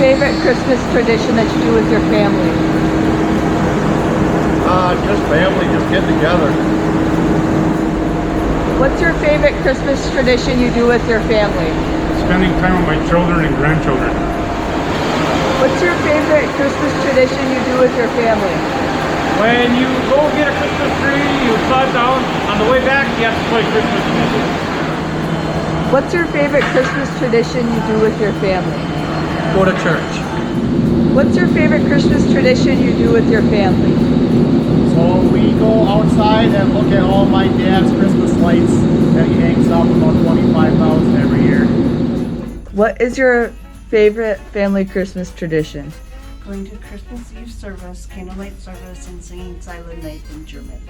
favorite Christmas tradition that you do with your family? Just family, just get together. What's your favorite Christmas tradition you do with your family? Spending time with my children and grandchildren. What's your favorite Christmas tradition you do with your family? When you go get a Christmas tree, you slide down. On the way back, you have to play Christmas music. What's your favorite Christmas tradition you do with your family? Go to church. What's your favorite Christmas tradition you do with your family? So we go outside and look at all my dad's Christmas lights that he hangs up, about 25,000 every year. What is your favorite family Christmas tradition? Going to Christmas Eve service, candlelight service, and singing Silent Night in German.